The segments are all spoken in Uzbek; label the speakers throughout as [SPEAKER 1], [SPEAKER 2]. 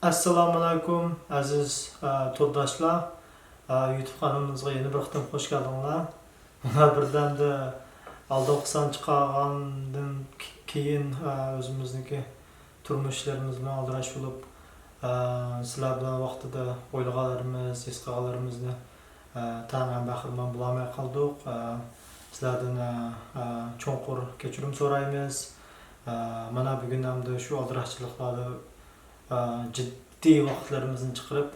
[SPEAKER 1] Assalamu alaikum aziz to'rdoshlar. YouTube kanalımızga yeni bir qitim hoş geldinglar. Buna birden de aldı oqsan chiqargandan keyin o'zimizniki turmushlarimiz bilan aldirash bo'lib, sizlar bilan vaqtida o'ylaganlarimiz, his qilganlarimizni ta'min bahriman bulamay qoldik. Sizlardan cho'nqur kechirim so'raymiz. Mana bugun ham shu aldirashchiliklarni ciddi vaqtlarimizni chiqarib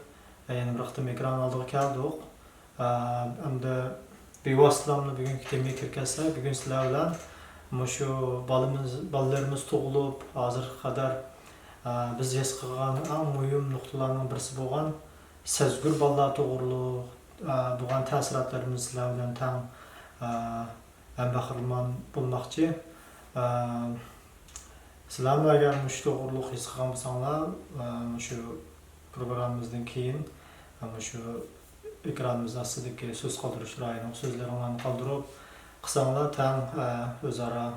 [SPEAKER 1] yana bir qitim ekran oldiga keldik. Hamda bevositani bugungi temaga kirgazsak, bugun sizlar bilan shu bolalarimiz tug'ilib, hozir qadar biz his qilgan eng muhim nuqtalarning birisi bo'lgan sezgur bolalar to'g'riliq bo'lgan ta'sirotlarimiz sizlar bilan tang bahramand bo'lmoqchi. Sizlar agar shu to'g'riliq his qilgan bo'lsanglar, shu programmamizdan keyin shu ekranimiz ostidagi so'z qoldirish rayonining so'zlarini qoldirib qilsanglar tang o'zaro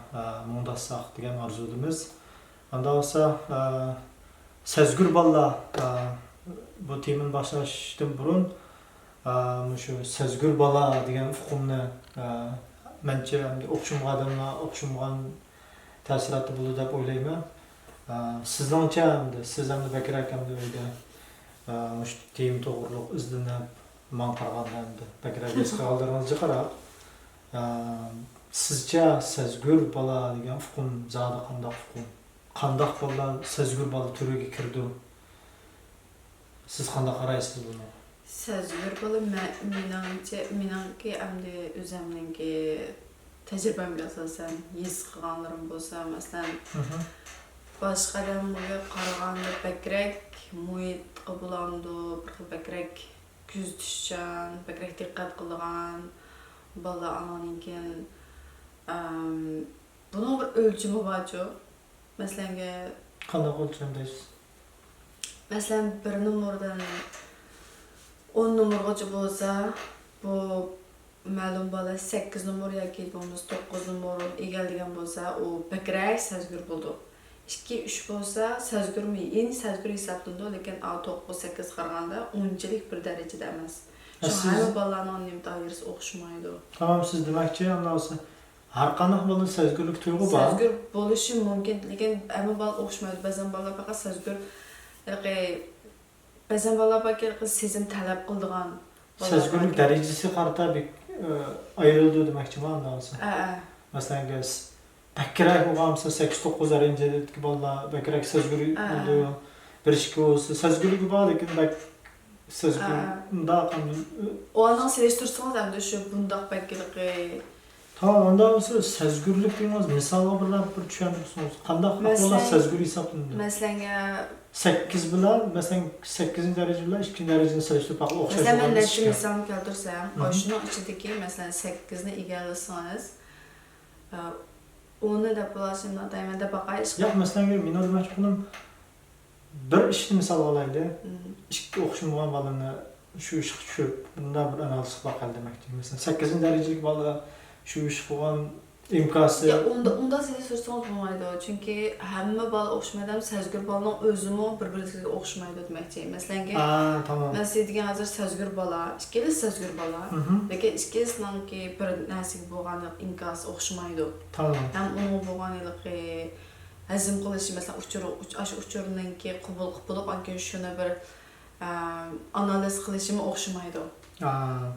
[SPEAKER 1] mundashsaq degan orzudamiz. Unda bo'lsa sezgur bolalar bu temani boshlashdan burun shu sezgur bola degan hukmni mencha o'qishmagan odamlar o'qishmagan ta'siroti bo'ldi deb o'ylayman. Sizningcha siz ham bakrak ham o'yda shu tema to'g'riliq izlanib man qaraganda bakrak his qilganlaringizga qarab, sizcha sezgur bola degan hukm zodi qanday bolalar sezgur bola turiga kirdi? Siz qanday qaraysiz buni?
[SPEAKER 2] Sezgur bola meningki endi o'zimninki tecrübemga asasen his qilganlarim bo'lsa, masalan, boshqa odamlarga qaraganda bakrak muhitga bulandı, bakrak ko'z tushgan, bakrak diqqat qilgan bola ananinkin bunun bir o'lchami borchu. Masalan,
[SPEAKER 1] Qanday o'lcham deysiz?
[SPEAKER 2] Masalan, bir numaradan 10 numaraga bo'lsa, bu ma'lum bola 8 numar yoki 9 numar egaldigan bo'lsa, u bakrak sezgur bo'ldi. 2-3 bo'lsa sezgurmi, endi sezgur hisoblanadi, lekin 9-8 qaraganda unchalik bir darajada emas. Shu hamma bolalarning nimtayirisi o'xshamaydi.
[SPEAKER 1] Tamam, siz demakchi, anlasa har qanday bola sezgurlik tuyg'u bor.
[SPEAKER 2] Sezgur bo'lishi mumkin, lekin hamma bola o'xshamaydi. Ba'zan bolalar faqat sezgur, ba'zan bolalar faqat sezim talab qiladigan
[SPEAKER 1] Sezgurlik darajasi qarata ayrıldı demakchiman anlasa. Masalan, bakrak bo'lgansa 8-9 darajadagi bolalar bakrak sezgur bo'ldi. 1-2 bo'lsa sezgurlik bor, lekin sezgur unda qanday
[SPEAKER 2] Olandan selektirsangiz endi shu bundaq bakiligi.
[SPEAKER 1] Tamam, onda olsa sezgurlik deymiz. Misalga bilan bir tushuntirsangiz, qanday bolalar sezgur hisoblanadi?
[SPEAKER 2] Masalan,
[SPEAKER 1] 8 bilan, masalan 8 daraja bilan 2 darajani selektirib bakib o'xshash.
[SPEAKER 2] Masalan, men necha misol keltirsam, shuning ichidagi masalan 8 ni egallasangiz, onu da bulaşımda daimada bakayız.
[SPEAKER 1] Yo'q, masalan, men demoqchi bo'ldim, bir ishni misol olaylik. Ikki o'xshamagan bolani shu ishga tushib, bundan bir analiz qilib demoqchi. Masalan, 8 darajalik bola shu ish qilgan imkoniyati.
[SPEAKER 2] Ya onda siz sorsanız bo'lmaydi. Chunki hamma bola o'xshamaydi, sezgur bolaning o'zimi bir-biriga o'xshamaydi demoqchi. Masalan,
[SPEAKER 1] tamam.
[SPEAKER 2] men siz degan hozir sezgur bola, ikkala sezgur bola, lekin ikkalasininki bir narsaga bo'lgan imkoniyati o'xshamaydi.
[SPEAKER 1] Tamam.
[SPEAKER 2] Ham uning bo'lganligi hazm qilishi, masalan, uchurninki qabul qilib olgan shuni bir analiz qilishimi o'xshamaydi.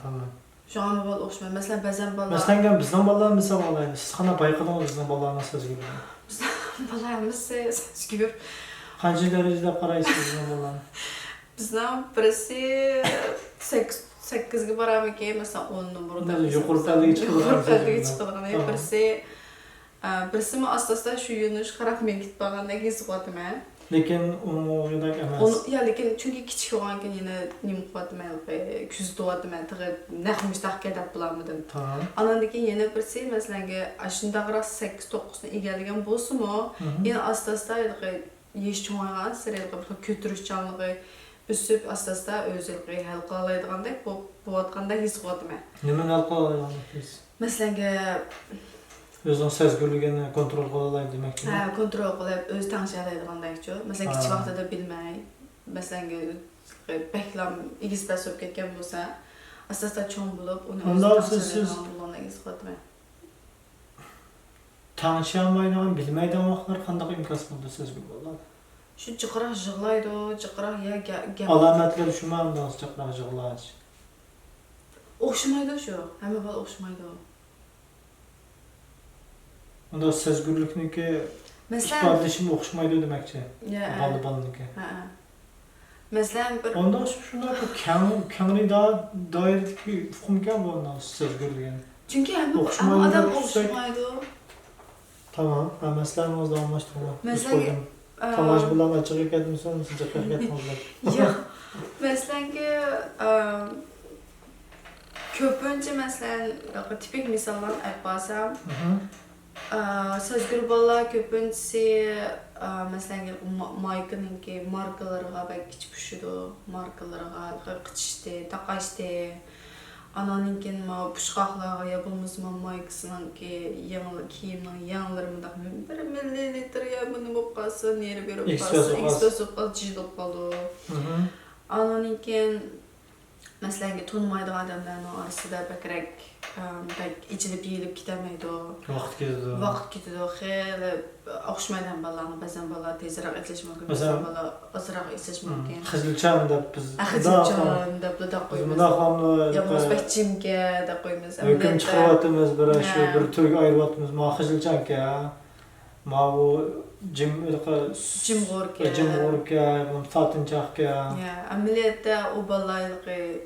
[SPEAKER 1] Tamam.
[SPEAKER 2] Şu an bola o'xshamaydi. Masalan, ba'zan bola.
[SPEAKER 1] Masalan, bizning bolalar misol olaylik. Siz qanday bayqadingiz bizning bolalarning sezgurligini?
[SPEAKER 2] Bizning bolalarimiz sezgur.
[SPEAKER 1] Qancha darajada qaraysiz bizning bolalarni?
[SPEAKER 2] Bizning birisi 8 ga boramiki, masalan 10 numaradan.
[SPEAKER 1] Yuqoridan
[SPEAKER 2] chiqadigan. Birisi asta-asta shu yo'nalish qarab men ketmagandek his qilaman.
[SPEAKER 1] Lekin o'ydak emas.
[SPEAKER 2] Ya lekin chunki kichik bo'lgankin yana nim qilaman, kuzatmayman, naqmistaqqa deb biladim.
[SPEAKER 1] Tamam.
[SPEAKER 2] Andan keyin yana birisi masalan, shundaqroq 8-9 ni egallagan bo'lsa-mu, yana asta-asta yesh cho'ngan sirayga ko'tirishchanligi o'sib asta-asta o'ziga hal qila oladigandak bo'layotgandek his qilaman.
[SPEAKER 1] Nimani hal qila olasiz?
[SPEAKER 2] Masalan,
[SPEAKER 1] Özün sezgürlüğünü kontrol qila oladi demakchi.
[SPEAKER 2] Kontrol qilib o'zi tanishalaydigandakchi. Masalan, kichik vaqtida bilmay, masalan beklam igiz basıp ketken bolsa, asasda çoğun bulup onu
[SPEAKER 1] Ondan
[SPEAKER 2] özü
[SPEAKER 1] siz-
[SPEAKER 2] bulana igiz qatmay.
[SPEAKER 1] Tanışamaydigan, bilmeydigan vaqtlar qanday imkos bo'ldi sizga bo'ladi?
[SPEAKER 2] Şu çıqıraq jığlaydı, çıqıraq ya gap.
[SPEAKER 1] Alametler şuma ondan çıqraq jığlaç.
[SPEAKER 2] Oxşamaydı şu. Həmə bal oxşamaydı.
[SPEAKER 1] Onda sezgürlükniki
[SPEAKER 2] Məsələn,
[SPEAKER 1] ifadeleşim oxşmaydı deməkçi.
[SPEAKER 2] ya.
[SPEAKER 1] Balı balıniki.
[SPEAKER 2] Hə. Məsələn bir
[SPEAKER 1] Onda şunda kəmri daha dairədiki ufkumken bu ondan sezgürlüğün.
[SPEAKER 2] çünki həmə
[SPEAKER 1] Oxşamaydı
[SPEAKER 2] adam
[SPEAKER 1] dersək-
[SPEAKER 2] oxşamaydı.
[SPEAKER 1] Tamam, ben mesleğimizde anlaştık mı?
[SPEAKER 2] Məsələn,
[SPEAKER 1] Tamaj bilan açıq ekedimsən, sıcaq etmezler.
[SPEAKER 2] yox. Məsələn ki, köpüncə məsələn, tipik misallar aytmasam, sözgür balla köpüncəsi məsələn ki, Nike markalarına bək kiç püşüdü, markalarına qıçışdı, taqaşdı. Ananınkin ma puşqaqlarga yapılmızma Nike'sinin ki yanılı kiyiminin yanlarında bir millilitre ya bunu bu qalsın, neri berip qalsın, ekspresop qalsın, jidop qaldı. Ananınkin məsələn ki, tanımaydığı adamların arasında bəkrək içilib yeyilib kitəməydi.
[SPEAKER 1] Vaxt gezdi.
[SPEAKER 2] Vaxt gidiyor, xeyli oxşmaydan balanı, bəzən bala tezraq etləş mümkün,
[SPEAKER 1] Məsələn,
[SPEAKER 2] bəzən bala azraq etləş mümkün.
[SPEAKER 1] Xızılçam da biz
[SPEAKER 2] Axıcıcan da bu da qoyumuz.
[SPEAKER 1] Mıdaxamlı
[SPEAKER 2] Ya müsbət cimgə da qoyumuz.
[SPEAKER 1] hüküm çıxıvatımız bir şu
[SPEAKER 2] Hə.
[SPEAKER 1] bir Türk ayırvatımız ma xızılçam ki ma bu
[SPEAKER 2] Cim qorki.
[SPEAKER 1] Cim qorki, bu tatınçaq ki.
[SPEAKER 2] Ya, əməliyyatda o balaylığı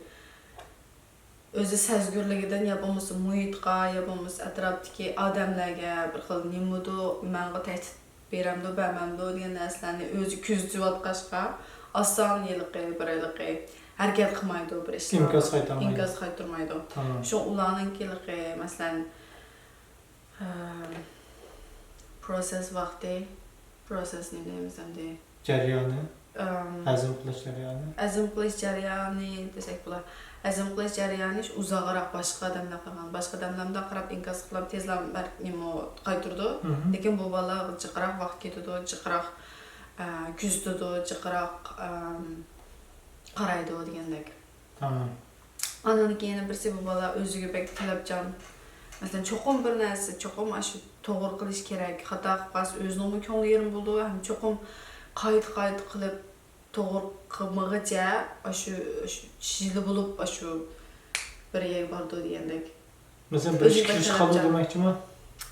[SPEAKER 2] özü səzgürlüğüdən yapılmış mühitqa, yapılmış ətrafdakı adamlarga bir xil nimudu, mənə təhdid berəmdi, bəməmdi degan nərsəni özü küzdüvatqaşqa asan yılıqı, birliqi hərəkət qılmaydı bir işlər.
[SPEAKER 1] İmkaz qaytarmaydı.
[SPEAKER 2] İmkaz qaytarmaydı.
[SPEAKER 1] Tamam.
[SPEAKER 2] Şu ulanınkiliqi, məsələn, proses vaxtı, proses nə deyimizəmdi?
[SPEAKER 1] Cəryanı, həzm qilish cəryanı.
[SPEAKER 2] Əzm qilish cəryanı desək bular. Əzm qilish cəryanı uzaqaraq başqa adamlar qılğan. Başqa adamlardan qarab inkaz qılıb tezlən nimo qaytırdı. Lakin bu bala çıxıraq vaxt getdi, çıxıraq küzdüdü, çıxıraq qaraydı degəndək.
[SPEAKER 1] Tamam.
[SPEAKER 2] Ananınki yana birisi bu bala özüge bək tələbcan. Məsələn, çoxum bir nəsə, çoxum aşı toğır qilish kerak. Xata qılmaz, özünün köngül yerim buldu, həm çoxum qayıt qılıb toğır qılmağıca aşı şili bulup aşı bir yer bardı degəndək.
[SPEAKER 1] Mesela bir çıkış qalı deməkçi mi?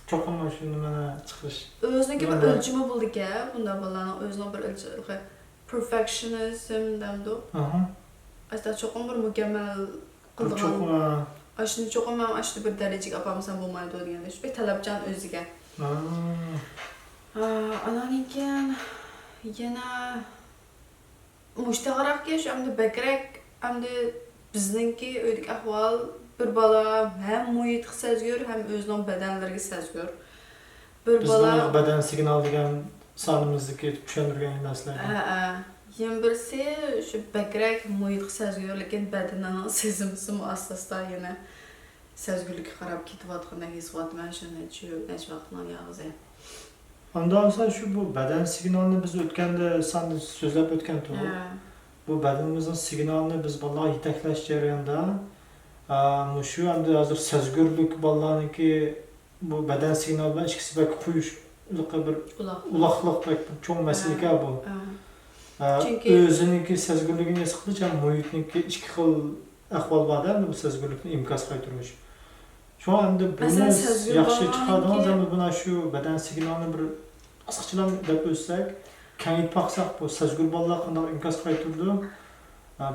[SPEAKER 1] Çok ama şimdi mənə çıxış.
[SPEAKER 2] Özününki bir ölçümü buldu ki, bunda balanın özünün bir ölçümü. Perfectionism demdi. Aslında çoxum bir mükemmel
[SPEAKER 1] Çok
[SPEAKER 2] qılğan. Aşını çoxum mən aşını bir dərəcəyə apamsam bulmaydı degəndək. Bir tələbcan özüge. Ananınki yana müştəqaraq ki, şu əmdə bəkrək, əmdə bizninki öydük əhval bir bala həm mühit səzgür, həm özünün bədənlərə səzgür. Bir bala
[SPEAKER 1] Bizden beden signal degen sanımızdaki düşendirgen nəslər.
[SPEAKER 2] Yen birisi şu bəkrək mühit səzgür, lakin bədənin sezimisi müəssəsdə yenə səzgürlük qarab ketiyatqanda his qılıb mən şunu neç vaxtdan yağızı.
[SPEAKER 1] Ondan sonra şu bu beden signalını biz ötkende sen de sözlep ötken tuğu. Bu bedenimizin signalını biz vallahi yetekleş jarayonda şu hem de hazır sezgürlük vallahi ki bu beden signal bilan ikisi belki kuyuş bir ulaqlıq belki çok meseleke bu.
[SPEAKER 2] Çünkü
[SPEAKER 1] Özününki sezgürlüğünü sıkılıca muhitninki iki xil ahval var da bu sezgürlükni imkaz qaytırmış. Şu anda bunu yaxşı çıxardığımız zaman buna şu beden signalını bir asıqçılan deb ölsək, kengaytib baxsaq bu sezgür ballar qandaq imkaz qaytırdı.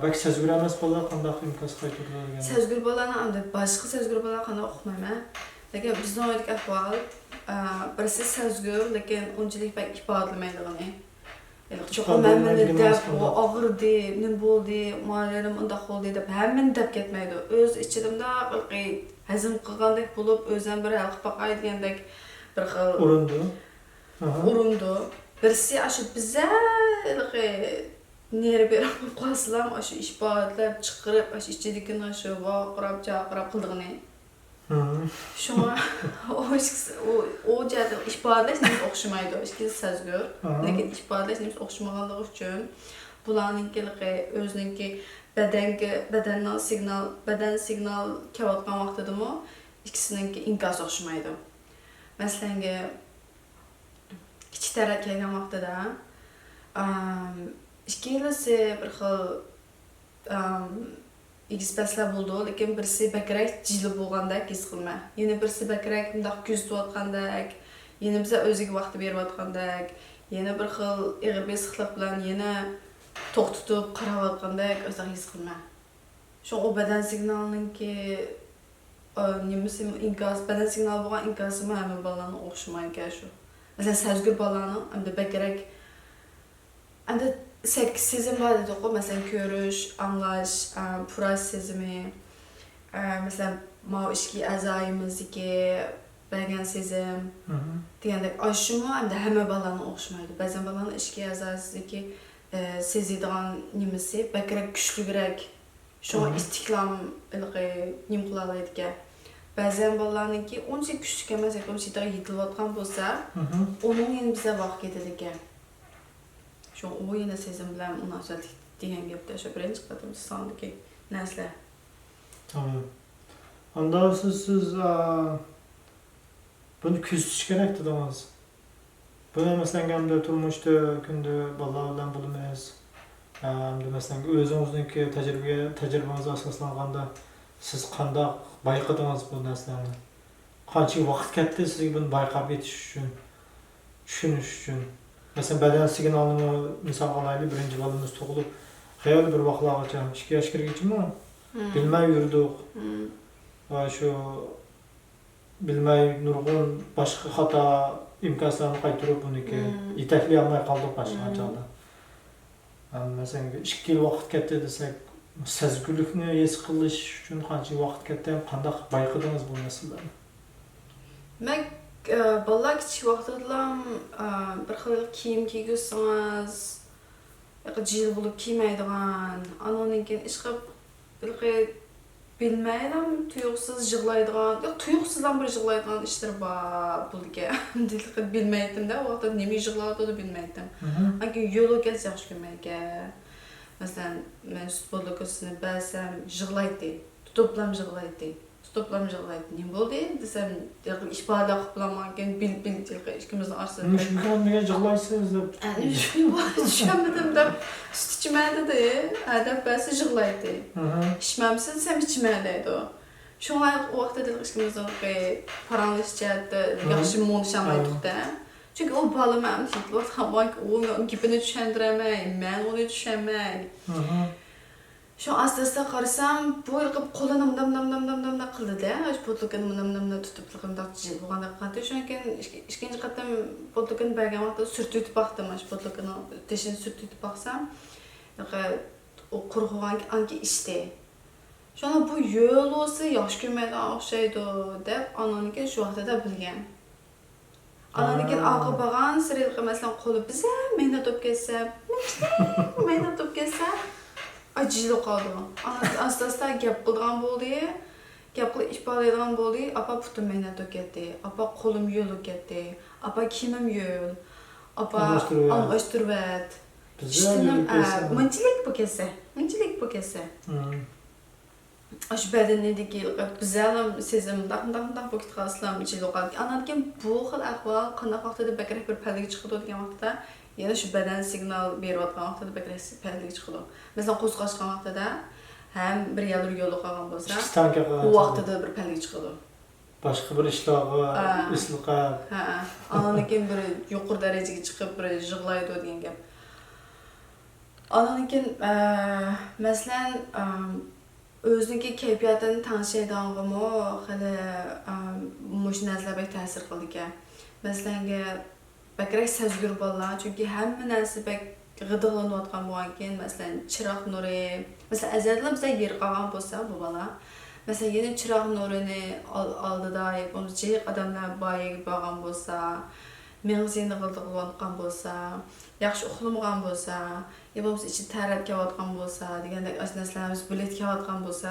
[SPEAKER 1] Belki sezgür emas ballar qandaq imkaz qaytırdı degan.
[SPEAKER 2] Sezgür ballarni anda başqa sezgür ballar qandaq oxumayman. Lakin bizning oylik ahvol birisi sezgür, lakin unchalik bak ifodalamaydigini. Çoxum məməni dəb, o ağırdı, nim boldu, maliyyənim undaq oldu deb həmin dəb getməydi. Öz içimdə qılqı həzm qılğandək bulub özən bir həlq baxay deyəndək bir xil urundu. Birisi aşı bizə neri bir qaslam aşı işbadlar çıxırıb aşı içidikin aşı vaqırab çaqırab qıldığını. Şuna o cəhətdə ifadələş nəsə oxşamaydı. İkisi səzgür. Lakin ifadələş nəsə oxşamağanlığı üçün bularninki özününki beden signal kelayotgan vaqtidami ikkisininki inkas o'xshamaydi. Masalan, kichik taraf kelgan vaqtida ikkalasi bir xil egizpaslar bo'ldi, lekin birisi bakrak jili bo'lgandek his qilma. Yana birisi bakrak bundoq kuzatayotgandek, yana biza o'ziga vaqt berayotgandek, yana bir xil ig'ir besiqlik bilan yana to'xtatib qarayotgandek o'zing his qilma. Shu o beden signalininki nimasi inkas, beden signali bo'lgan inkasi hamma bolalarning o'xshamaydi shu. Masalan, sezgir bolalarning hamda bakrak hamda sezim var dedik o, mesela görüş, anlaş, puraş sezimi, mesela mav işki azayımızdaki belgen sezim, diyendek aşımı hem de hemen balanı okşamaydı. Bazen balanı işki azayımızdaki sezidğan nimesi bekerek güçlügerek, şu an istiklam nim kılalaydı ki. Bazen balanınki onca güçlük emez, onca daha yedilatkan bolsa, onun yeni bize vakit edildi ki. Şu o yine sezim bilen münasebet diyen gapda şu birinci qatam sondaki nesle.
[SPEAKER 1] Tamam. Ondan siz bunu küzüş kerak dediniz. Bunu mesela gamda turmuşda kundu balla bilan bulunmayız. Mesela özünüzdeki tecrübenize asaslanganda siz qanday bayqadınız bu narsalarni? Qancha vaqt ketdi sizga buni bayqab yetish uchun, tushunish uchun? Mesela beden signalini misal alaylı birinci balımız to'g'ilib, hayal bir vaqtlargacha 2 yoshga kirguncha bilmay yurdik. Va shu bilmay nurg'un boshqa xato imkoniyatlarni qaytarib buniki yetaklay olmay qoldik boshqa chog'da. Mesela 2 yil vaqt ketdi desak, sezgirlikni his qilish uchun qancha vaqt ketdi, qanday bayqadingiz bu narsalarni?
[SPEAKER 2] Men bolalar kichik vaqtida bir xil kiyim kiygizsangiz, jil bo'lib kiymaydigan, anoninkin ish qilib bilmaydim, tuyuqsiz yig'laydigan, tuyuqsizdan bir yig'laydigan ishlar bor bo'lgan. Bilmaydim-da, o vaqtda nima yig'layotganini bilmaydim. Agar yo'l kelsa yaxshi ko'rmaygan. Masalan, men futbolda ko'rsatni ba'zan yig'laydi, tutublam yig'laydi. Toplam yig'laydi. Nima bo'ldi desam, ish barda qilmagan bil ikkimizni orasida.
[SPEAKER 1] Nega yig'laysiz deb.
[SPEAKER 2] Tushunmadim deb sut ichmadi-da, adab ba'zi yig'laydi. Ichmamsiz desam ichmaydi o. Shunga o vaqtda ikkimizni paranglashchada yaxshi mo'nishamaydi-da. Chunki o bola men hamon u gapini tushuntiramay, men uni tushunmay. Şu asta qarasam, bu yilqib qo'lini nam qildi-da, potlukini nam tutib turganda jil bo'lganda qanday shundan ikkinchi qatam potlukini bergan vaqtda surtib baqdim, potlukini teshini surtib baqsam, o qurg'ogan anki ishdi. Shuna bu yo'l olsa yaxshi ko'rmaydi o'xshaydi deb ananiki shu vaqtda bilgan. Ananiki arqa borgan sirilqi masalan qo'li biza menda top kelsa acılı qaldı. Asta gap qilgan bo'ldi. Gap qilib ifodalaydigan bo'ldi. Apa putum meni to'katdi. Apa qo'lim yo'lib ketdi. Apa kiyimim yo'l. Apa almashtirvat. Minchilik bu kelsa. Ash badannidagi bizalam sezim daq bu kitqaslam ichida qoldi. Anarkim bu xil ahvol qanday vaqtda bakrak bir palga chiqdi degan vaqtda yana shu badan signal berayotgan vaqtda bakrak palga chiqdi. Mesela qo'zg'ashgan vaqtida ham bir yalur yo'li qolgan bo'lsa, u vaqtida bir palga chiqdi.
[SPEAKER 1] Boshqa bir ishlog'i, isliqa.
[SPEAKER 2] Ananikin bir yuqori darajaga chiqib bir yig'laydi degan gap. Ananikin masalan o'ziniki kayfiyatini tanishaydiganmi, hali mush narsalarga ta'sir qildi. Masalan, bakrak sezgir bolalar, chunki hamma narsa g'idiqlanayotgan bo'lgan keyin, masalan, chiroq nuri, masalan, azaldan biza yer qolgan bo'lsa bu bola, masalan, yana chiroq nurini oldida, yoki odamlar boyiga borgan bo'lsa, mengzini g'idiqlanayotgan bo'lsa, yaxshi uxlamagan bo'lsa, ya bo'lmasa ichi tarab kelayotgan bo'lsa, degandek narsalarimiz bilet kelayotgan bo'lsa,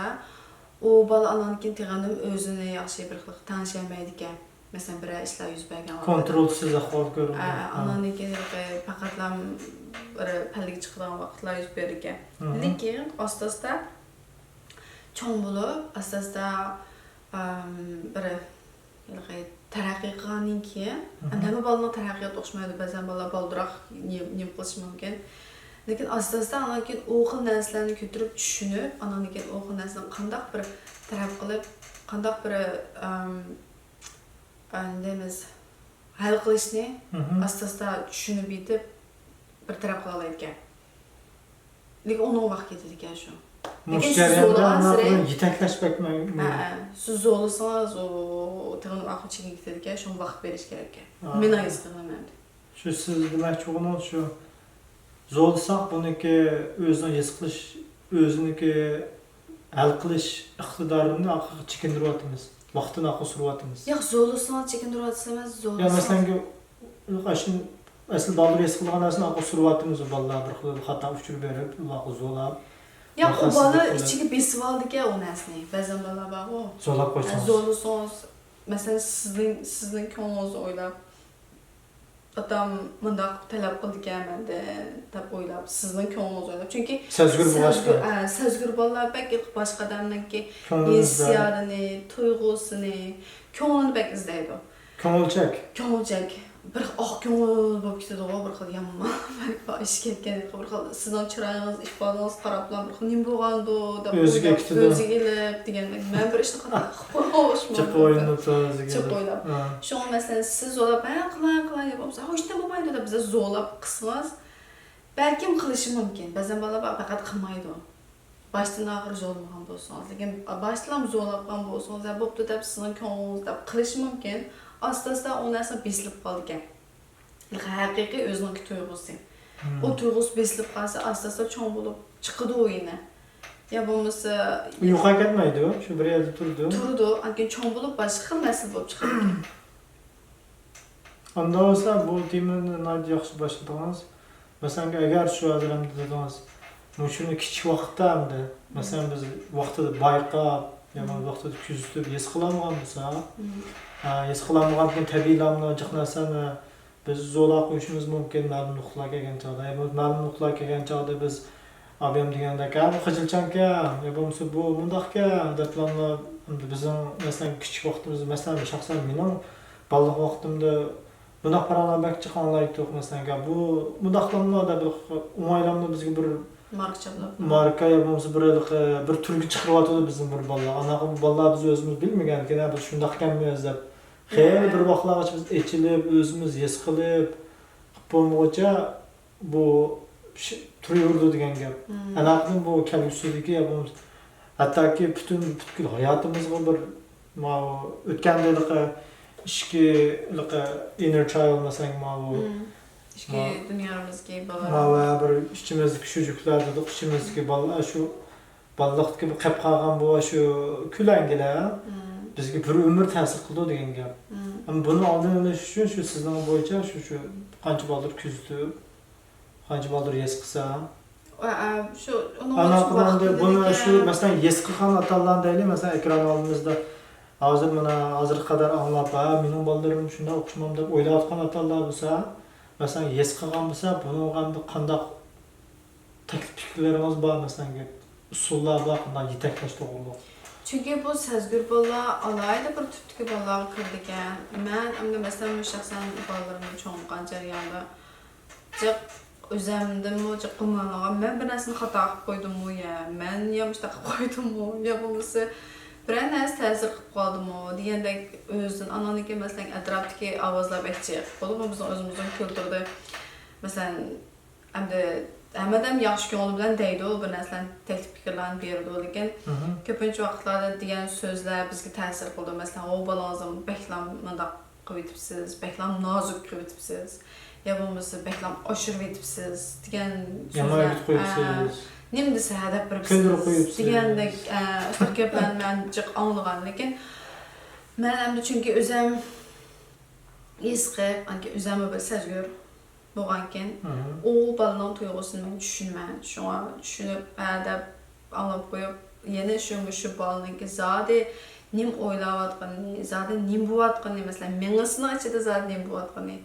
[SPEAKER 2] u bola anankin teg'andim o'zini yaxshi bir xil tanishamaydi ekan. Mesela bir işler yüz bergen var.
[SPEAKER 1] Kontrolsüz ahval görüldü.
[SPEAKER 2] Ananiki faqatlam bir pallik chiqadigan vaqtlar yuz bergan. Lekin asta-asta cho'ng bo'lib, asta-asta bir taraqqiy qilgandan keyin, hamma bolalar taraqqiyot o'xshamaydi. Ba'zan bolalar baldiroq nima qilishi mumkin. Lekin asta-asta anakin o xil narsalarni ko'tarib tushunib, anakin o xil narsani qandoq bir taraf qilib, qandoq bir deymiz hal qilishni asta-asta tushunib yetib bir taraf qila oladigan. Lekin uning vaqt ketadi ekan shu.
[SPEAKER 1] Mush jarayonda anaqa yetaklashmak mumkin.
[SPEAKER 2] Siz zo'lasangiz, u tag'in vaqt chekib ketadi ekan, shu vaqt berish kerak ekan. Men his qilaman.
[SPEAKER 1] Shu siz demoqchi bo'lganingiz shu zo'lsak buniki o'zini his qilish, o'ziniki hal qilish iqtidorini chekindiryapmiz. Vaqtini suryapmiz.
[SPEAKER 2] Yo'q, zo'lasangiz chekindiryapsiz, zo'lasangiz.
[SPEAKER 1] Ya masalan, qashin asl bolalar his qilgan narsani suryapmiz, bolalar bir xil xato uchur berib, ularni zo'lab.
[SPEAKER 2] Ya o bola ichiga besib oldi-ku o narsani. Ba'zan bolalar bor u.
[SPEAKER 1] Zo'lab qo'ysangiz.
[SPEAKER 2] Zo'lasangiz, masalan sizning ko'nglingizni o'ylab Atam bundaq talab qildi-kan menda deb o'ylab, sizning ko'nglingizni o'ylab. Chunki sezgir bolalar balki boshqa odamniki hissiyotini, tuyg'usini, ko'nglini bak izlaydi. Ko'ngilchak. Bir ko'ngil bo'lib ketadi, bir xil yomon. Balki ish ketgan, bir xil sizning chiroyingiz, ifodangiz qarab bir xil nima bo'lgandi deb
[SPEAKER 1] o'ziga ketadi.
[SPEAKER 2] O'ziga degandek. Men bir ishni qilib qo'yishman.
[SPEAKER 1] Chiqib o'ynab o'ziga.
[SPEAKER 2] Chiqib o'ylab. Shu masalan siz zo'lab, qilay deb bo'lsa, "Ho'sh nima bo'lmaydi" deb biz zo'lab qilsangiz, balkim qilishi mumkin. Ba'zan bolalar faqat qilmaydi. Başdan oxiri zo'lmagan bo'lsangiz, lekin boshdan zo'labgan bo'lsangiz, bo'pti deb sizning ko'nglingiz deb qilish mumkin. Asta-asta o narsa besilib qolgan. Haqiqiy o'zining tuyg'usi. O tuyg'usi besilib qolsa, asta-asta cho'ng bo'lib chiqadi o'yini. Ya bo'lmasa
[SPEAKER 1] yo'qqa ketmaydi, shu bir yerda turdi.
[SPEAKER 2] Lekin cho'ng bo'lib boshqa xil narsa bo'lib chiqadi.
[SPEAKER 1] Unda bo'lsa bu temani nima yaxshi boshladingiz. Masalan, agar shu hozirda dedingiz, shuni kichik vaqtda hamda, masalan biz vaqtida bayqab, yomon vaqtida kuzatib his qilamagan bo'lsa, his qilamagan keyin tabiiylamni jiqnasani biz zo'la qo'yishimiz mumkin ma'lum nuqtaga kelgan chog'da. Ma'lum nuqtaga kelgan chog'da biz abim deganda bu qijilchanka, yo bo'lmasa bu mundaqka deblarni bizning masalan kichik vaqtimizda, masalan shaxsan mening bolalik vaqtimda bundaq paralar chiqqanlaydi masalan bu mundaqlamlarda bir o'ng'aylamni bizga bir marka yo bo'lmasa bir turga chiqaryapti bizning bir bolalar. Anaqa bu bolalar biz o'zimiz bilmagan ekan, biz shundaq ekanmiz deb. Xeyli bir vaqtlargacha biz echilib, o'zimiz his qilib bo'lmoqcha bu turaverdi degan gap. Anaqa bu kelgusidagi ya bu hattoki butkul hayotimizga bir o'tgandek ishki inner child masalan bu
[SPEAKER 2] ishki dunyomizga
[SPEAKER 1] bolalar bir ichimizdagi shujuklar dedik, ichimizdagi bolalar shu bolalikda qolib qolgan bu shu kulangilar bizga bir umr ta'sir qildi degan gap. Ama buni oldini olish uchun shu sizning bo'yicha shu qancha bolalar kuzatib, qancha bolalar his qilsa,
[SPEAKER 2] shu
[SPEAKER 1] buni shu masalan his qilgan otalar deylik, masalan ekran oldimizda hozir qadar anglab, mening bolalarim shunday o'qishmam deb o'ylayotgan otalar bo'lsa, masalan his qilgan bo'lsa, buni qanday taklif fikrlaringiz bor, masalan usullar bor, qanday yetaklash to'g'ri.
[SPEAKER 2] Chunki bu sezgir bolalar alayda bir tipdagi bolalar kirdigan. Men endi masalan shaxsan bolalarimni cho'nqqan jarayonda o'zimdimi qilmagan, men bir narsani xato qilib qo'ydimmi yo, men yomishda qilib qo'ydimmi yo bo'lmasa bir narsa ta'sir qilib qoldimmi degandek o'zidan anoniki masalan atrofdagi ovozlar bekchi bo'lib bizning o'zimizning kulturda masalan endi hammadan yaxshi ko'ngli bilan deydi u bir narsalarni taklif fikrlarni berdi, lekin ko'pincha vaqtlarda degan so'zlar bizga ta'sir qildi. Masalan, "O bolangizni beklam mundaq qilib yetibsiz, beklam nozik qilib yetibsiz, yo bo'lmasa beklam oshirib yetibsiz" degan so'zlar qo'yibsiz. Nima desa deb bir degandek gaplarni men jiq anglagan, lekin men endi chunki o'zim his qilib, o'zim bir sezgir bo'lgankin, o bolaning tuyg'usini men tushunman. Shunga tushunib, deb anglab qo'yib, yana shu bolaning zodi nim o'ylayotganini, zaten nim bo'layotganini, masalan, mengisini ichida zaten nim bo'layotganini.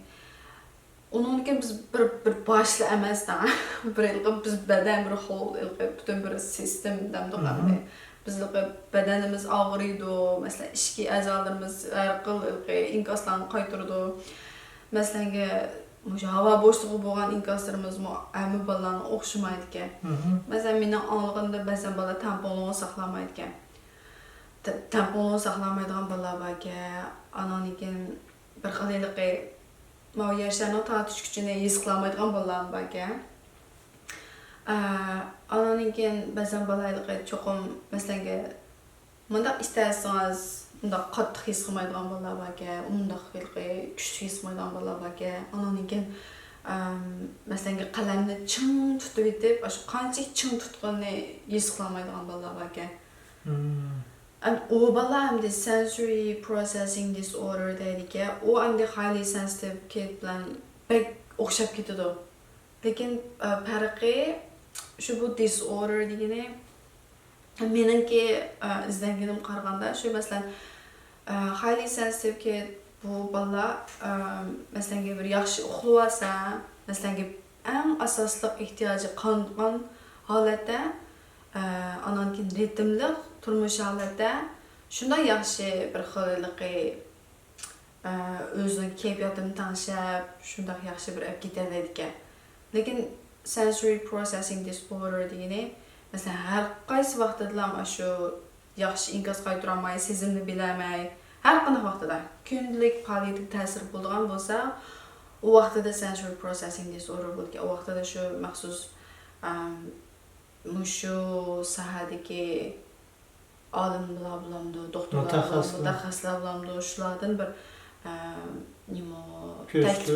[SPEAKER 2] Onunki biz bir başlı emasdan, bir biz beden bir hol, bütün bir sistem demdi. Biz bedenimiz ağrıydı, mesela işki azalarımız aqıl inkaslarını qaytırdı. Mesela hava boşluğu bo'lgan inkaslarımız əmi balalarına oxşamaydı ki. Mesela mening anlığımda bəzən bala tamponunu saxlamaydı ki. Tamponunu saxlamaydigan balalar var ki, ananikin bir xilliqi yaşlarının tartış gücünü his qılamaydigan balalar var ki. Ananikin bəzən balalarga çoxum mesela mundaq istərsiniz, mundaq qattiq his qilmaydigan balalar var ki, mundaq kuchli his qilmaydigan balalar var ki, ananikin mesela qalamni ching tutib etib, shu qancha ching tutganini his qilmaydigan balalar var ki. O bala hamda sensory processing disorder deydi ki, o hamda highly sensitive kid bilan bek o'xshab ketadi. Lekin farqi şu bu disorder degani meningki izlanganim qaraganda shu masalan highly sensitive kid bu bala masalan bir yaxshi uxlab olsa, masalan eng asosli ehtiyoji qongan holatda anankin ritmli turmush holatda shunda yaxshi bir xilliqi o'zining kayfiyatini tanishib, shunda yaxshi bir olib ketadi ekan. Lekin sensory processing disorder degani mesela her qaysi vaqtda shu yaxshi inkas qaytarolmay, sezimni bilamay, har qanday vaqtda kunlik faoliyatik ta'sir bo'lgan bo'lsa, o vaqtda sensory processing disorder bo'lgan. O vaqtda shu maxsus shu sohadagi olimlar bilan, doktorlar bilan, mutaxassislar bilan shulardan bir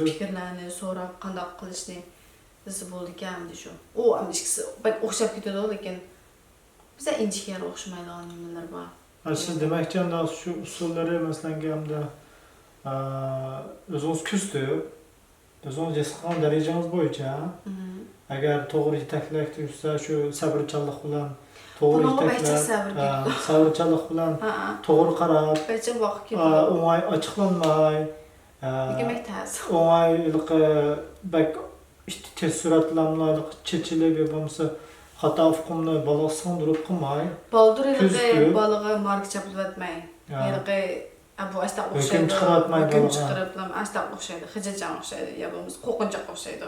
[SPEAKER 2] fikrlarni so'rab qanday qilishni nasıl bo'ldi ekan shu. O amishkisi bak o'xshab ketadi, lekin bize inchiklar o'xshamaydigan nimalar bor.
[SPEAKER 1] Siz demakchi shu usullari masalan hamda o'zingiz kuzatib, o'zingiz his qilgan darajangiz bo'yicha agar to'g'ri yetaklab tursa, shu sabrchanlik bilan to'g'ri yetaklab, sabrchanlik bilan to'g'ri qarab, o'ng'ay ochiqlanmay, o'ng'ayliqi bak tez suratlamlarni chechilib bo'lmasa xato hukmni baloga singdirib qilmay,
[SPEAKER 2] baldiriliqi balığı mark chapib o'tmay, yiliqi bu asta o'xshaydi, hukm chiqarib, asta o'xshaydi, hijajan o'xshaydi, ya bo'lmasa qo'rqinchoq o'xshaydi.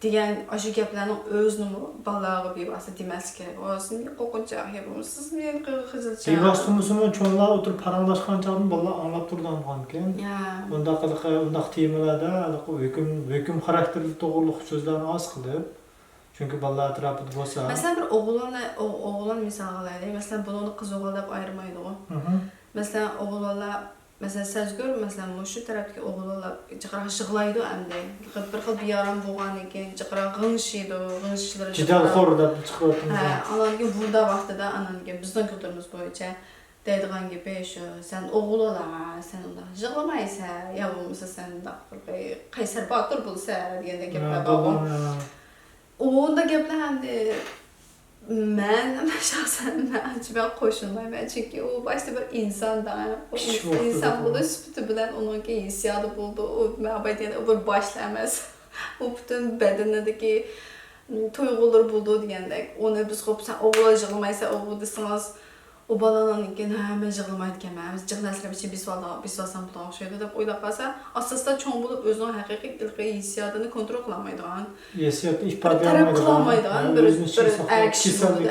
[SPEAKER 2] Degan shu gaplarning o'zini baloga bevosita demaslik kerak. O'zini qo'rqinchoq, ya bo'lmasa siz meni hijajan. Bevosita
[SPEAKER 1] cho'nlar o'tirib paranglashganchani bolalar anglab turadigan ekan. Undaq temalarda hukm xarakterli to'g'riliq so'zlarni oz qilib, chunki bolalar atrofida bo'lsa,
[SPEAKER 2] masalan bir o'g'ilni misol qilaylik. Masalan buni qiz o'g'il deb ayirmaydi. Masalan o'g'illar mesela sezgör mesela şu tarafdagi o'g'illar jiqra yig'laydi endi. Bir xil biyaram bo'lgan ekan, jiqra g'ingshiydi, g'ingshishlar.
[SPEAKER 1] Jidal xor deb chiqyapti.
[SPEAKER 2] Ananga burada vaqtida ananga bizning kulturimiz bo'yicha deydigan gapi shu, sen o'g'illar, sen unda yig'lamaysan, ya bo'lmasa sen qaysar botir bo'lsa deganda gaplar bor. Onda gaplar hamda men şahsen ben qo'shilmayman, chunki u boshida bir insonda, inson bo'lish sifati bilan uningki hissiyoti bo'ldi, u ma'badiyat bir boshla emas. U butun badanidagi tuyg'ular bo'ldi degandek. Uni biz qo'psan o'g'il yig'lamaysa, o'g'il desangiz, o balaning men yig'lamaydi ekanman, biz yig'laslar uchun bisvalsam bular o'xshaydi deb o'ylab qolsa, asosda cho'ng bo'lib o'zining haqiqiy ilqiy hissiyotini kontrol qilolmaydigan,
[SPEAKER 1] hissiyotni ifodalolmaydigan,
[SPEAKER 2] bir kishi bo'ldi.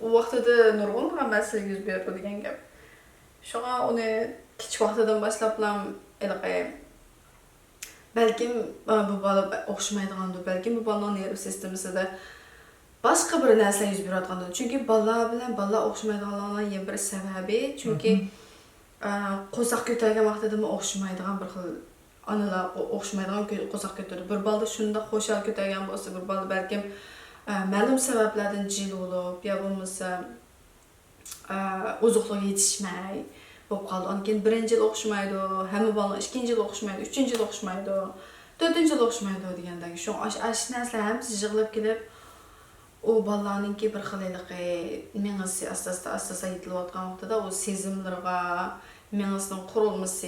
[SPEAKER 2] U vaqtida nurg'un masala yuz berdi degan gap. Shunga uni kichik vaqtidan boshlab balkim bu bola o'xshamaydigandir, balkim bu bolaning nerv sistemasida başqa bir narsa yuz berayotgandir. Chunki bolalar bilan bolalar o'xshamaydiganlarning yana bir sababi, chunki qo'saq ko'targan vaqtida o'xshamaydigan bir xil onalar o'xshamaydigan qo'saq ko'taradi. Bir bola shunda qo'shal ko'targan bo'lsa, bir bola balkim ma'lum sabablardan jil bo'lib, yo bo'lmasa ozuqlik yetishmay bo'lib qoldi. Ondan birinchi yil o'xshamaydi, hamma bolalar ikkinchi yil o'xshamaydi, uchinchi yil o'xshamaydi, to'rtinchi yil o'xshamaydi degandagi shu narsalar hammasi yig'ilib kelib o balalarınki bir xiliqi mengisi asasta yetilayotgan vaqtida o sezimlarga mengisinin qurulması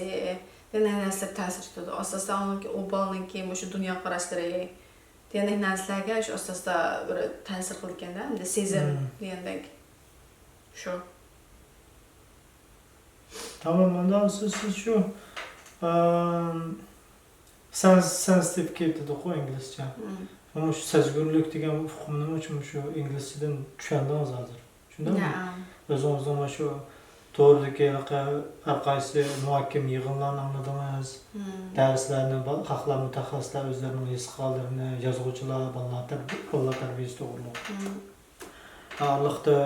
[SPEAKER 2] degan narsalar ta'sir etadi. Asosda o balalarınki shu dunyo qarashlari degan narsalarga shu asosda bir ta'sir qilganda, endi sezim degandek shu.
[SPEAKER 1] Tamam, ondan siz şu sensitivity dedi o İngilizce. Ama şu sezgürlük degan hukmning uchun şu İngilizceden tushundingiz hozir. Shundaymi? O'zingizdan shu to'g'ridagi har qaysi muhokama yig'inlarini angladingiz. Darslarni haqlar mutaxassislar o'zlarining his hollarini, yozuvchilar, bolalar tarbiyasi to'g'riliq. Ağırlıqda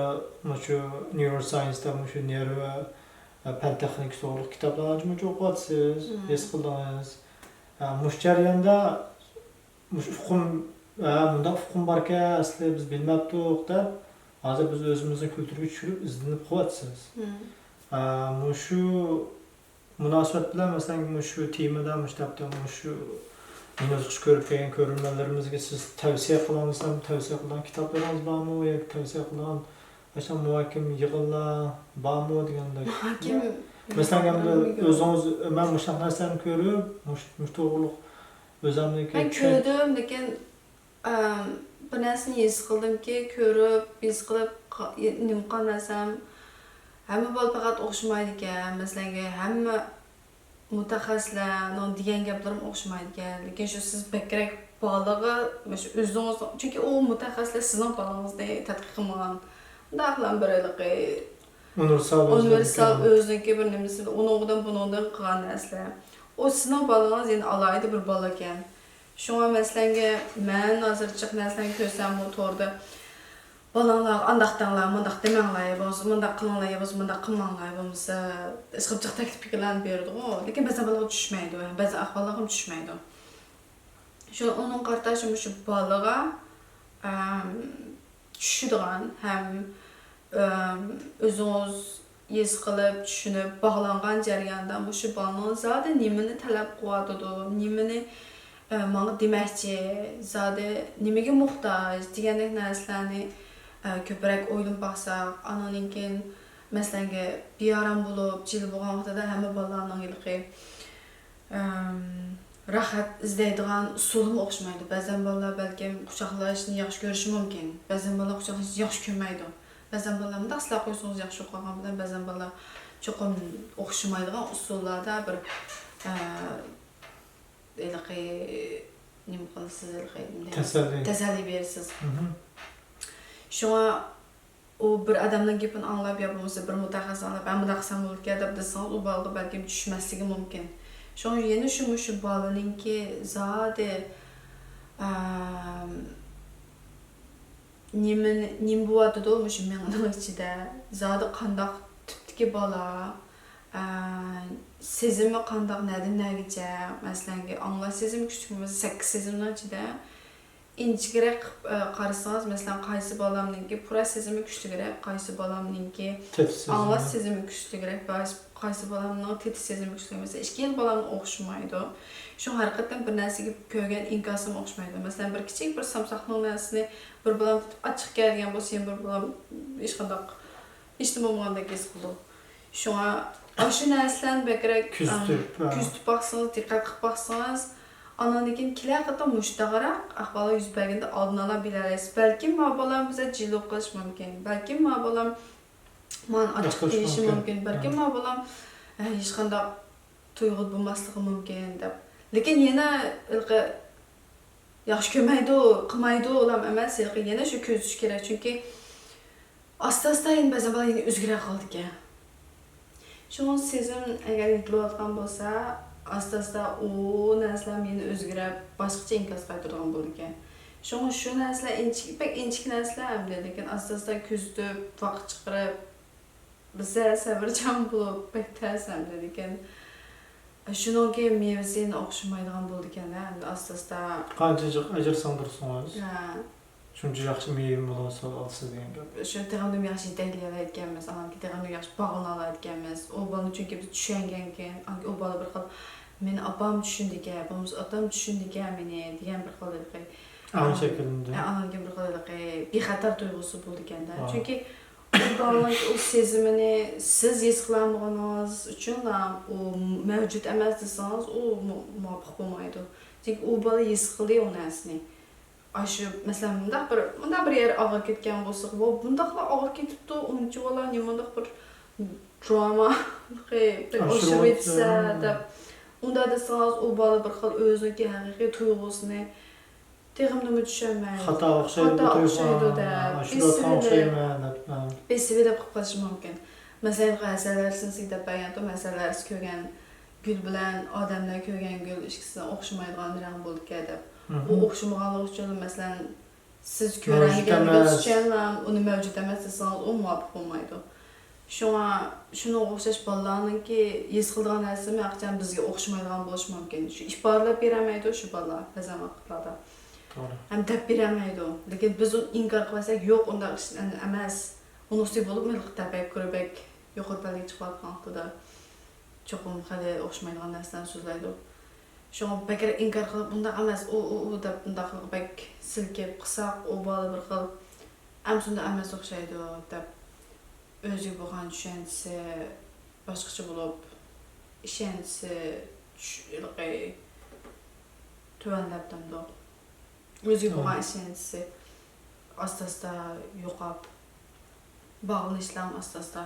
[SPEAKER 1] shu neuroscience'da shu nerva fan texnik to'g'riliq kitoblarni o'qiyapsiz, his qildingiz. Mush jarayonda mush bunda hukm barkan, aslida biz bilmabdik deb hozir biz o'zimizni kulturga tushirib izlanib qilyapsiz. Shu munosabat bilan masalan shu temada shu meni xush ko'rib kelgan ko'ruvchilarimizga siz tavsiya qilgan kitoblaringiz bormi yoki tavsiya qilgan muhokama yig'inlar bormi deganda. Masalan o'zingiz men shu narsani ko'rib, shu to'g'riliq o'zimniki
[SPEAKER 2] ben ko'rdim, lekin bir narsani his qildimki, ko'rib, his qilib nima qilsam hamma bola faqat o'xshamaydi ekan. Masalan, hamma mutaxassislar degan gaplarim o'xshamaydi ekan. Lekin shu siz bakrak bolaga shu o'zingiz, chunki u mutaxassislar sizning bolangizni tadqiq qilmagan. Bunday bilan birlikda universal o'ziniki bir nimasi, uningdan buningdan qilgan narsalar. O sizning bolangiz endi alayda bir bola ekan. Shunga masalan, men hozir chiq narsalarni ko'rsam bu to'g'rida balalar andaqdanlar, mundaq demanglar, bo'lsa mundaq qilinglar, bo'lsa mundaq qilmanglar, bo'lmasa ishqilchiq takliflarni berdi-ku. Lekin ba'zan bolaga tushmaydi, ba'zan ahvollarga tushmaydi. Shuni uning qartashim shu bolaga tushadigan ham o'zingiz his qilib, tushunib, bog'langan jarayondan shu bolaning zodi nimani talab qilyotidi, nimani menga demoqchi, zodi nimaga muhtoj degandek narsalarni ko'proq o'ylab baqsaq, andan keyin masalan, bearam bo'lib, jil bo'lgan vaqtida hamma bolalarning yilqi rahat izlaydigan usulga o'xshamaydi. Ba'zan bolalar balkim quchoqlashni yaxshi ko'rishi mumkin, ba'zan bolalar quchoqlashni yaxshi ko'rmaydi. Ba'zan bolalar bunday silab qo'ysangiz yaxshi qolgan bilan, ba'zan bolalar cho'qim o'xshamaydigan usullarda bir nima qilasiz, tasalli berasiz. Shunga u bir odamning gapini anglab yo bo'lmasa bir mutaxassis anglab, "Men bunday qilsam bo'larkan" deb desangiz, u bolaga balkim tushmasligi mumkin. Shunga yana shu bolaninki zodi nima bo'yotidi shu mening ichida, zodi qandoq tipdagi bola, sezimi qandoq nadigacha, masalan, anglash sezimi kuchli bo'lsa 8 sezimning ichida inchikroq qarasangiz, masalan, qaysi bolamninki pura sezimi kuchliroq, qaysi bolamninki anglash sezimi kuchliroq, qaysi bolamning tetish sezimi kuchli. Masalan, ikki yil bolam o'xshamaydi. Shu haqiqatan bir narsaga ko'rgan inkosim o'xshamaydi. Masalan, bir kichik bir samsoqning narsasini bir bolam tutib ochiq kelgan bo'lsa, bir bolam hech qanday hech nima bo'lgandek his qildi. Shunga shu narsalarni bakrak kuzatib baqsangiz, diqqat qilib baqsangiz, anandan kelar qatam mushtaqaroq ahvol yuz berganda oldin ola bilasiz. Balkim ma bolam biza jiluq qilish mumkin. Balkim ma bolam men ochiq deyishi mumkin. Balkim ma bolam hech qanday tuyg'u bo'lmasligi mumkin deb. Lekin yana yaxshi ko'rmaydi, qilmaydi ular emas, yana shu ko'zish kerak. Chunki asta-asta endi ba'zan bola yana o'zgara qoldi ekan. Shuni sezim agar yetilayotgan bo'lsa, asta-asta u narsalar meni o'zgarib, boshqacha inkas qaytaradigan bo'ldi ekan. Shuni shu narsalar inchik narsalar hamda, lekin asta-asta kuzatib, vaqt chiqarib, biza sabrchan bo'lib, bektasam lekin shunga mevzini o'xshamaydigan bo'ldi ekan-da, endi asta-asta
[SPEAKER 1] qancha ajr singdirsangiz, shuncha yaxshi meva bo'lsa olsiz degan gap.
[SPEAKER 2] Shu teg'andim yaxshi yetaklayotganmiz, anaki teg'andim yaxshi bog'lanayotganmiz. O bolani chunki biz tushungan keyin, o bola bir xil meni opam tushundi ekan, bo'lmasa otam tushundi ekan meni degan bir xil
[SPEAKER 1] ana shaklda.
[SPEAKER 2] Anamga bir xil bexatar duygusu bo'ldi ekanda. Chunki o balaning o sezimini siz his qilmaganınız uchun o mavjud emas desangiz, o muvofiq bo'lmaydi. Chunki o bala his qildi o narsani. Aşı mesela bunda bir yer ağır ketken bolsa, bundaqla ağır ketipdi, onuncu bola nimandaq bir drama bir aşırı etsə də onda desangiz o bala bir xil özünki haqiqiy tuyg'usini teximni tushunmaydi.
[SPEAKER 1] Xato o'xshaydi da.
[SPEAKER 2] Besivi deb qilish mumkin. Masalan, g'azallarsiz deb bayonda masalarsiz ko'rgan gul bilan odamlar ko'rgan gul ikkisi o'xshamaydigan rang bo'ldi deb. O o'xshamaganligi uchun masalan siz ko'rgan uchun uni mavjud emas desangiz, u muvofiq bo'lmaydi. Shuna o'xshash bolalarningki his qilgan narsani aqcham bizga o'xshamaydigan bo'lishi mumkin. Shu ifodalab beramaydi shu bolalar ba'zan vaqtlarda.
[SPEAKER 1] To'g'ri.
[SPEAKER 2] Ham deb beramaydi. Lekin biz uni inkor qilsak, yo'q unda emas. Uni usti bo'lib milqtabak, ko'rbak, yuqoriga chiqayotganda cho'qim hali o'xshamaydigan narsani so'zlaydi. Şuna bekar inkar qilib bunda emas, o deb bunda qilib bek silkib qisaq, o bola bir xil amsunda emas o'xshaydi deb o'zi bo'lgan tushunchasi boshqacha bo'lib, ishonchasi tuvanlab tamdo. O'zi bo'lgan ishonchasi asta-asta yo'qolib, bağlanışlar asta-asta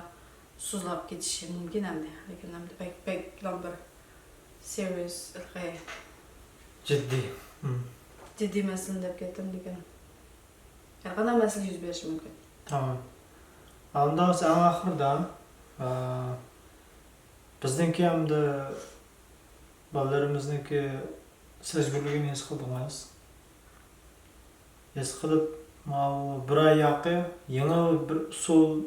[SPEAKER 2] suzlab ketishi mumkin hamda, lekin hamda bek bir serious ciddi mesele deb ketdim degan. Har qanday masala yuz berishi mumkin.
[SPEAKER 1] Tamam. Unda sen axırda bizniki hamda bolalarimizniki sezgurligini his qildingiz. His qilib, bir ay yoqi yangi bir usul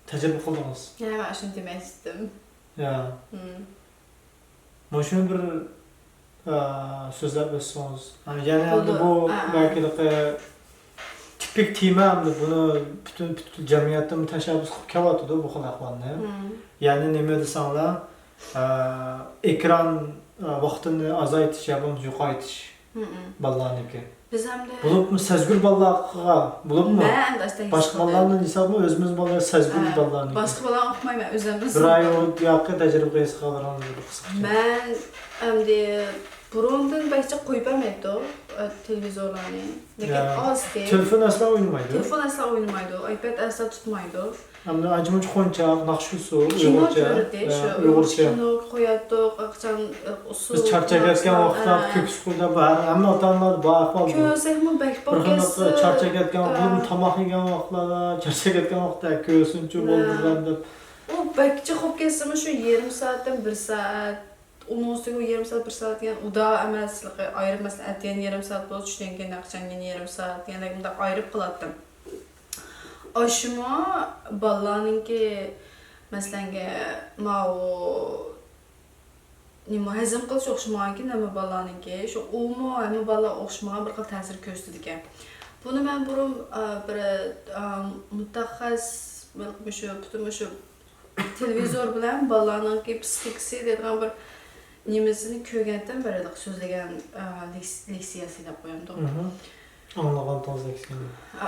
[SPEAKER 1] tajriba qildingiz.
[SPEAKER 2] Yani ben şunu demek istedim.
[SPEAKER 1] Ya. Moşun bir sözler besiniz. Yani bu belki de tipik tema bunu bütün cemiyette müteşebbis kavatıdı bu kadar akvanı. Yani ne medisonlar ekran vaktini azaytish ya bunu yuqaytish balalarniki.
[SPEAKER 2] Biz hem de
[SPEAKER 1] Bulup mu sezgür balalarga bulup mu? Başka balalarla hesabı özümüz balalar sezgür balalarniki.
[SPEAKER 2] Başka balalar okumayım özümüz.
[SPEAKER 1] Bir ay o yakı tecrübe esqalarını kısaca.
[SPEAKER 2] Ben hem de burundan belki koyup emeydi o televizorlarını. Lekin az değil.
[SPEAKER 1] Telefon asla oynamaydı.
[SPEAKER 2] Telefon asla oynamaydı. iPad asla tutmaydı.
[SPEAKER 1] Hem de acımınç koyunca, nakşusu,
[SPEAKER 2] Kino
[SPEAKER 1] Uygurca.
[SPEAKER 2] görürdü. Uygurca kino koyardık. Akşam usul.
[SPEAKER 1] Biz çarçak vaqtda köks qo'yda bor. Hamma otalar bu ahvol.
[SPEAKER 2] Ko'zimni bekbok
[SPEAKER 1] kelsa. Charchak etgan vaqtda, tomoq yegan vaqtlarda, charchak etgan vaqtda ko'sinchi bo'lgan deb.
[SPEAKER 2] O bekçi xo'p kelsimi shu yarım saatdan 1 saat. Onun üstüne yarım saat, 1 saat yani o da emaslığı ayrı mesela etiyen yarım saat bo'lsa tushdan keyin akşam yine yarım saat yani bunda ayırıp qaladim. Aşıma balalarninki masalanga o nima hazm qilish o'xshamaydi nima balalarninki shu umumo hamma bala o'xshamagan bir xil ta'sir ko'rsatdi ekan. Buni men burun bir mutaxassis shu televizor bilan balalarninki psixikasi degan bir nimasini ko'rgandan beri so'zlagan leksiyasi deb qo'yamdi.
[SPEAKER 1] Anlagan leksiya.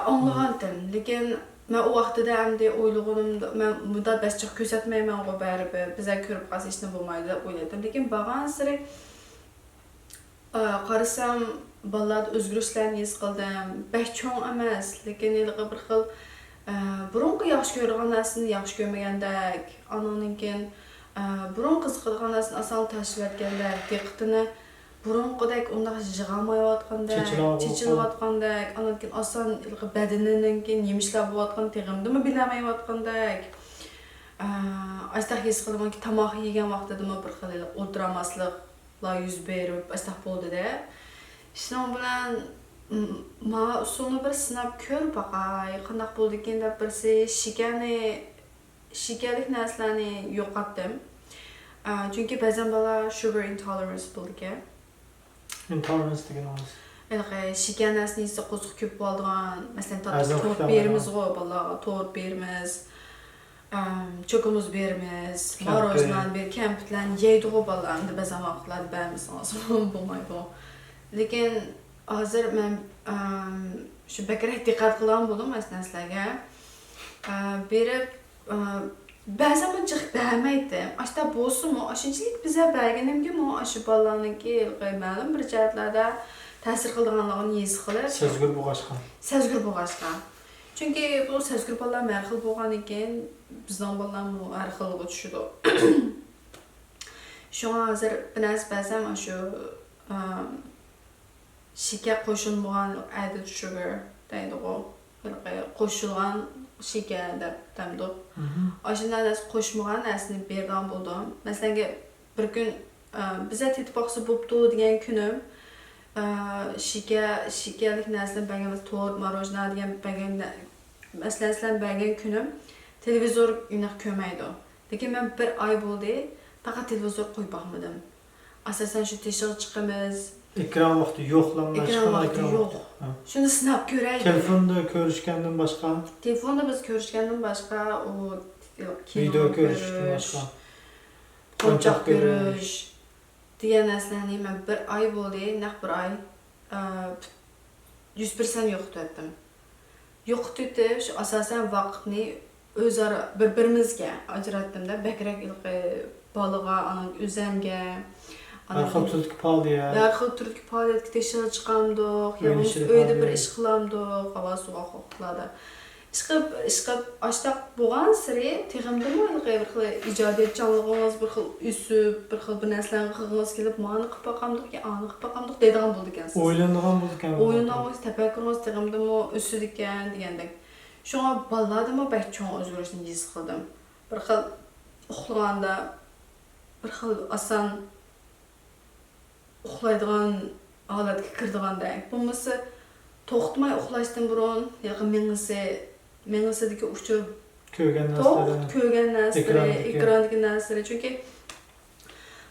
[SPEAKER 2] Anlagandim, lekin men o vaqtida hamda o'ylaganimda men bunda baschiq ko'rsatmayman o baribir bizlar ko'rib qolsa hech nima bo'lmaydi deb o'yladim. Lekin borgan sari qarasam bolalarda o'zgarishlarni his qildim. Bek cho'ng emas, lekin bir xil burunqi yaxshi ko'rgan narsani yaxshi ko'rmagandek, anoninkin burun qiziqadigan narsani asal tashlayotgandek, diqqatini burunqidek unda yig'amayotgandek, chechilayotgandek, anoninkin asan badanininkin yemishlar bo'layotgan teg'imdimi bilamayotgandek. Astaq his qilamanki tomoq yegan vaqtida bir xil o'tiramasliklar yuz berib, astaq bo'ldi-da. Shuning bilan ma usulni bir sinab ko'r baqay, qanday bo'ldi ekan deb birsi shikarlik narsalarni yo'qotdim. Çünkü ba'zan bola sugar intolerance bo'ldi ekan.
[SPEAKER 1] Intolerance deganimiz.
[SPEAKER 2] Shikar narsasi qo'ziq ko'p bo'lgan, masalan, to'rt berimiz bolalarga to'rt berimiz, cho'kimiz berimiz, morozdan ber, kampitlarni yeydi bolalarni ba'zan vaqtlarda berimiz bo'lmaydi. Lekin hozir men Şu bəkərək diqqət qılan bulum əslən sizlərə. Berib bəzən bu cıq bəyənməkdir. Aşda bolsunmu? Aşıncılık bizə bəlgənəm ki, o aşı ballarının ki, məlum bir cəhətlərdə təsir qıldığanlığını yezi qılır.
[SPEAKER 1] Səzgür boğaçqa.
[SPEAKER 2] Səzgür boğaçqa. Çünki bu səzgür ballar mərxil boğan ikən bizdən ballar hər xillığı düşüdü. Şu an hazır bəzən şu şeker qoşulmagan added sugar deydi o. Qoşulgan şeker demdi. Aşında da qoşmagan nəsini birdən buldum. Məsələn ki, bir gün bizə tetibaqsı bubdu degan günüm şekerlik nəsini bəgəmiz tort, marojna degan bəgəm məsələn bəgən günüm televizor yine köməydi. Lakin mən bir ay buldu, faqat televizor qoyub baxmadım. Asasən şu teşhir çıxımız
[SPEAKER 1] Ekran vaxtı yoxlanma
[SPEAKER 2] ekran vaxtı yox. Şunu sınab görəydik.
[SPEAKER 1] Telefonda görüşkəndən başqa?
[SPEAKER 2] Telefonda biz görüşkəndən başqa o
[SPEAKER 1] Video görüşdən başqa?
[SPEAKER 2] Qoncaq görüş deyə nəslərini mən bir ay buldu, nəq bir ay 100% yoxdu etdim. Yoxdu etib, şu asasən vaxtını özara bir-birimizgə acıratdım da, bəkərək balığa, üzəmgə,
[SPEAKER 1] Arxıl tutki pahalıya.
[SPEAKER 2] Arxıl tutki pahalıya teşhir çıxamdıq, yalnız öydə bir iş qılamdıq, hava suğa qoxuladı. İşqib aşdaq boğan siri teğimdə mi bir xil icadiyyətçanlığımız, bir xil üsüb, bir xil bir nəslərin qığınız gelib, mağını qıb baxamdıq ki, anı qıb baxamdıq, deydiğən buldu gənsiz.
[SPEAKER 1] Oylandığan buldu gənsiz.
[SPEAKER 2] Oylandığımız, təpəkkürümüz teğimdə mi, üsüdük gən, deyəndək. Şu an balladı mı bək çoğun özgürüşünü yiz qıldım. Bir xil uxlağanda, bir xil asan uxlaydığan halatga kirdığanda. Bulması toxtmay uxlaşdan burun, yaxın mengisidagi uçur
[SPEAKER 1] Kögən
[SPEAKER 2] nəsləri, ekrandagi nəsləri. Çünki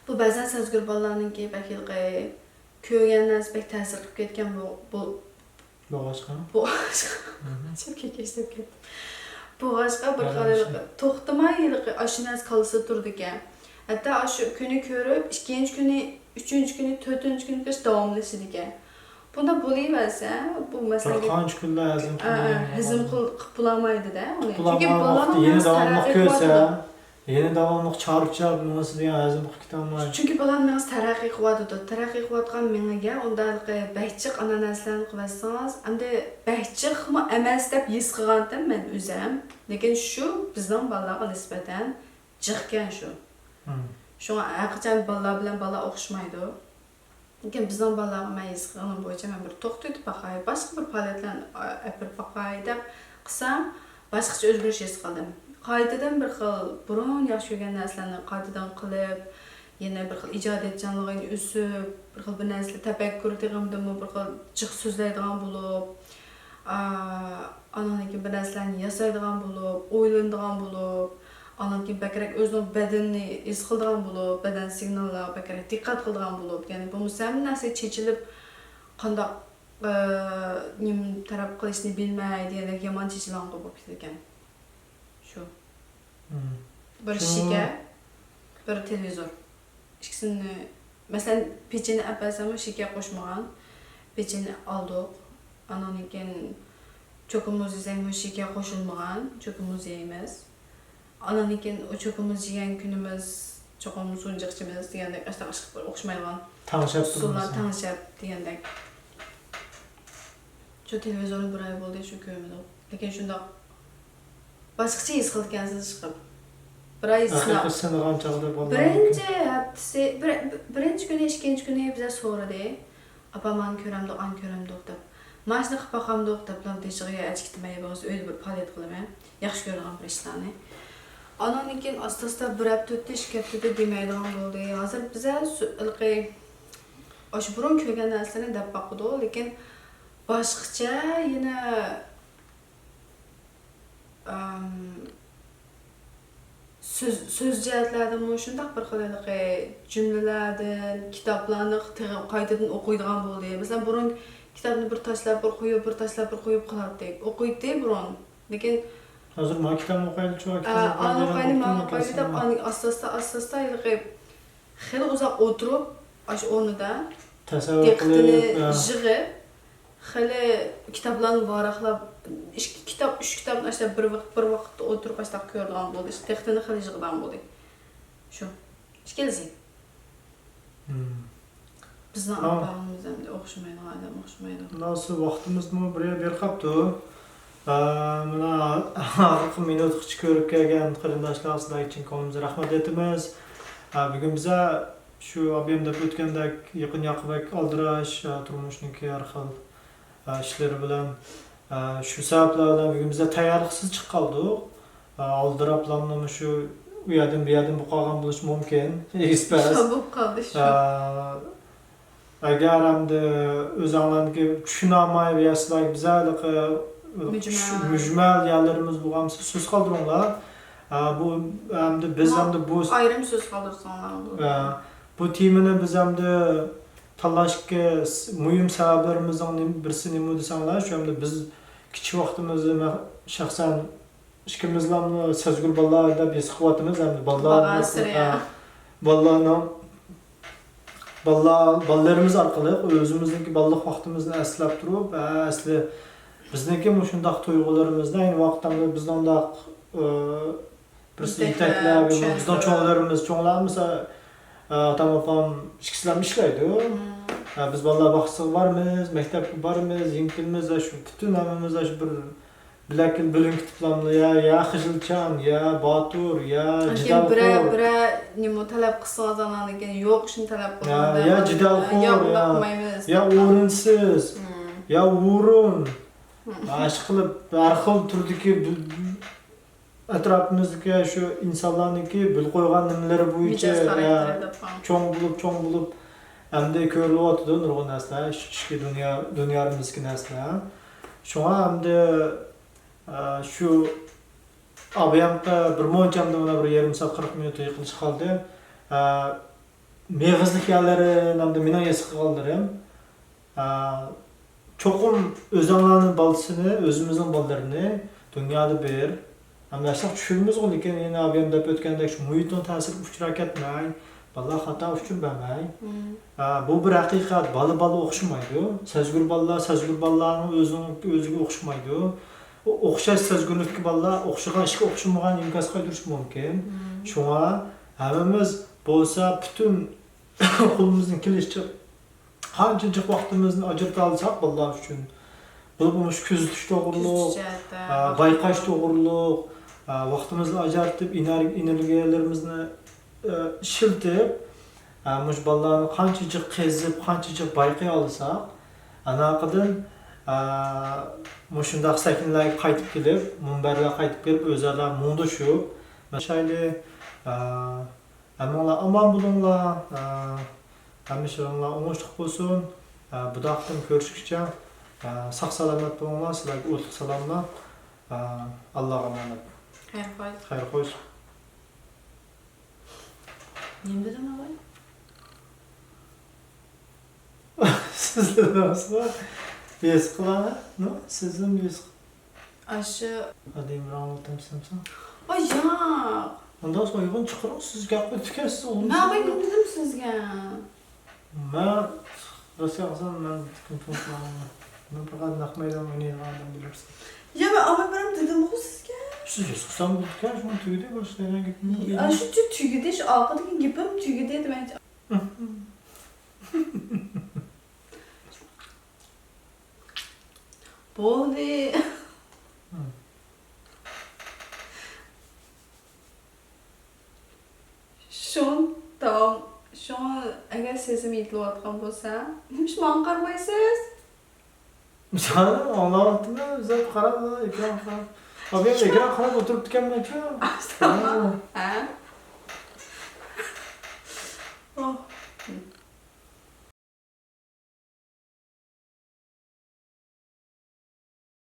[SPEAKER 2] bu bəzən səzgür ballarının ki, bəlkə kögən nəsr bək təsir qılıb ketgan
[SPEAKER 1] boğaçqa.
[SPEAKER 2] Çok kekeşlep ketdim. Boğaçqa bir xil toxtamay aşı nəs qalısı durdu ki. Hatta aşı günü görüb, ikinci günü, üçüncü günü, dördüncü günü qış davamlısı ki. Bunda bulayıversə, bu məsələ
[SPEAKER 1] Qanç gündə
[SPEAKER 2] həzm bulamaydı da.
[SPEAKER 1] Çünki vaxtı yeni davamlıq görsə, yeni davamlıq çarpacaq, nasıl deyə həzm qitanmaydı.
[SPEAKER 2] Çünki balam məns tərəqqi qıvadıdı. Tərəqqi qıvatqan mənə onda bəhçiq ananəslərini qıvatsanız, əmdə bəhçiq mı əməl istəb yiz qıqandım mən üzəm. Lakin şu bizdən balağa nisbətən cıqkən şu. Şu an həqiqətən bala bilən bala oxşmaydı. Lakin bizdən balağa mən yiz qıqanım boyunca mən bir toxtuydu baxay, başqa bir fəaliyyətlə əpir baxay deyib qısam, başqaca özgürüş yiz qıldım. Qaydadan bir xil burun yaxşı görgən nəslərini qaydadan qılıb, yenə bir xil icadiyyətçanlığını üsüb, bir xil bir nəsli təbəkkür deyəmdimi, bir xil cıq sözləydiğən bulub, ananınki bir nəslərini yasaydiğən bulub, oylandığən bulub, ananınki bəkərək özünün bədənini iz qıldığən bulub, bədən siqnallara bəkərək diqqət qıldığən bulub. Yəni bu müsəmin nəsli çeçilib, qandaq tərəf qilishni bilməy deyərək yaman çeçilən qılıb gedirkən. Şu. Bir şeker, bir televizor. İkisini, mesela peçeni əvvəlsəmə şeker qoşmağan, peçeni aldıq. Ananınkin çokumuz yiyəmə şeker qoşulmağan, çokumuz yiyəmiz. Ananınkin o çokumuz yiyən günümüz, çokumuz uncaqçımız deyəndək, aştaq aşıq bir oxşmayılan. Sular tanışab deyəndək. Şu televizorun bir ay oldu, şu görmədim. Lakin şunda başqaça his qıldıqansız çıxıb. Bir ay sınaq. Birinci günü, ikinci günü bizə soradı. Apaman körəmdi, an körəmdi oqtab. Maşını qıb baxamdı oqtab, lan deşiğiyə əcikdirməyə bağız, öyle bir paliyat qılım. Yaxşı görürəm bir işlərini. Ananınkin asta-asta bir həb tutdu, şikəbdədə deməkdən oldu. Hazır bizə aşı burun kögən nəslərini dəb baxıdı, lakin başqaça yenə söz cəhətlərdən şundaq bir xil cümlələrdən, kitablarını qaydadan oxuyduğan oldu. Məsələn, burun kitabını bir taşlab, bir qoyub, bir taşlab, bir qoyub qalardı. Oxuydu burun. Lakin
[SPEAKER 1] hazır mən kitabını oxuydu, çox
[SPEAKER 2] kitabını asta-asta xeyli uzaq oturub, onu da diqqətini yığıb, Xeyli kitoblarni varaqlab, 2 kitob, 3 kitobni işte bir vaqtda o'tirib başlab ko'rgan bo'ldi. Textini xeyli yig'dan bo'ldi. Shu. Kelsin. Bizni apağımız hem de o'xshamaydi, adam o'xshamaydi.
[SPEAKER 1] Nasıl vaxtimizni buraya bir qapti. Mana oxirgi minut ko'rib kelgan qarindoshlar sizlar uchun ko'nglimizga rahmat aytamiz. Bugun biza shu ob'emda o'tgandek yaqin yaqinlik oldirash, turmushniki har xil ishlari bilan shu sabablar bilan bugun biza tayyorliqsiz chiqib qoldik. Oldirablarni shu u yerdan bu yerdan bo'lib bo'lishi mumkin. Ekspress.
[SPEAKER 2] Bo'lib qoldi shu.
[SPEAKER 1] Agar hamda o'zinglarga tushunolmay va sizlarga bizlarga mujmal yerlarimiz bo'lgansa so'z qoldiringlar. Bu hamda biz hamda bu
[SPEAKER 2] ayrim so'z qoldirsanlar.
[SPEAKER 1] Bu temani biz hamda tanlashga muhim sabablarimizdan birisi nima desanglar, shu hamda biz kichik vaqtimizda shaxsan ikkimizlarni sezgir bolalar deb his qilyapmiz, hamda bolalarimiz orqali o'zimizniki balalik vaqtimizni eslab turib, asli bizniki shunday tuyg'ularimizda ayni vaqtda bizdan birisi yetaklab, bizdan cho'nglarimiz tamam ishchilar ishlaydi. Biz bolalar bog'chasiga boramiz, maktabga boramiz, yengilmiz va shu butun hammamizda shu bir bilakil bilim kitoblarni ya Xijilchan, ya Botur, ya Jidalxo'r.
[SPEAKER 2] Bira nima talab qilsangiz ananiga yo'q shuni talab qiladi.
[SPEAKER 1] Ya Jidalxo'r, ya o'rinsiz, ya o'rin. Ash qilib har xil turdagi atrofimizga shu insonlarniki bil qo'ygan nimalari bo'yicha cho'ng bo'lib hamda ko'rilyapti nurg'un narsalar, ichki dunyomizga narsalar. Shunga hamda shu ob'emda bir mo'nchamda mana bir yarim soat 40 minut yiqilish qoldi. Meg'izlik yerlari hamda meni esga qoldirim. Çoxum o'zinglarning bolasini, o'zimizning bolalarini dunyoda bir hamlashib tushunimiz o, lekin yana ob'emda o'tgandek shu muhitdan ta'sir uchrab ketmay, bolalar xato uchirmay. Bu bir haqiqat, bola o'xshamaydi. Sezgir bolalarning o'ziga o'xshamaydi. O'xshash sezgirlikka bolalar o'xshagan ishga o'xshamagan imkoniyat qo'ydirish mumkin. Shunga hammamiz bo'lsa butun qo'limizdan kelishicha qanchalik vaqtimizni ajrata olsak bolalar uchun. Bu kuzatish to'g'riliq, bayqash to'g'riliq, vaqtimizni ajratib, energiyalarimizni ishiltib, mush bolalarni qanchalik qezib, qanchalik bayqay olsak, anaqadan mushundaq sakinlarga qaytib kelib, munbarlarga qaytib kelib, o'zlari mundashib, mashayli hammalar omon bo'linglar, hammalar o'ng'ishli bo'lsin. Bu daqdan ko'rishguncha sog' salomat bo'linglar, sizlarga o'tliq salomlar. Allohga emanet. Xayr xo'sh.
[SPEAKER 2] Nima dedim avval?
[SPEAKER 1] Sizlar nasıl? Yes qiladi? No, sizim yes.
[SPEAKER 2] Aşı.
[SPEAKER 1] Hadi İmran otamsan.
[SPEAKER 2] Ay yo'q.
[SPEAKER 1] Ondan sonra uygun chiqarib siz gapni tukasiz o'g'lim.
[SPEAKER 2] Nima qildim dedim sizga?
[SPEAKER 1] Men Rossiyadan men tushunmayman. Men faqat naqmaydan o'ynaydiganman bilirsiz.
[SPEAKER 2] Ya ben ama benim dedim sizga.
[SPEAKER 1] Siz yasaqsan bu tukan shuni tugdi boshlayman gapni.
[SPEAKER 2] Aşı tugdi, shu orqadagi gapim tugdi dedim. Bo'ldi. Tamam. Şu an eğer sesim yetilayotgan bo'lsa, nima manga qarmaysiz?
[SPEAKER 1] Misal anlattım ya, bize qarab, ekran qarab. Abi ekran qarab o'tirib ekanman-ku.
[SPEAKER 2] Tamam. Ha?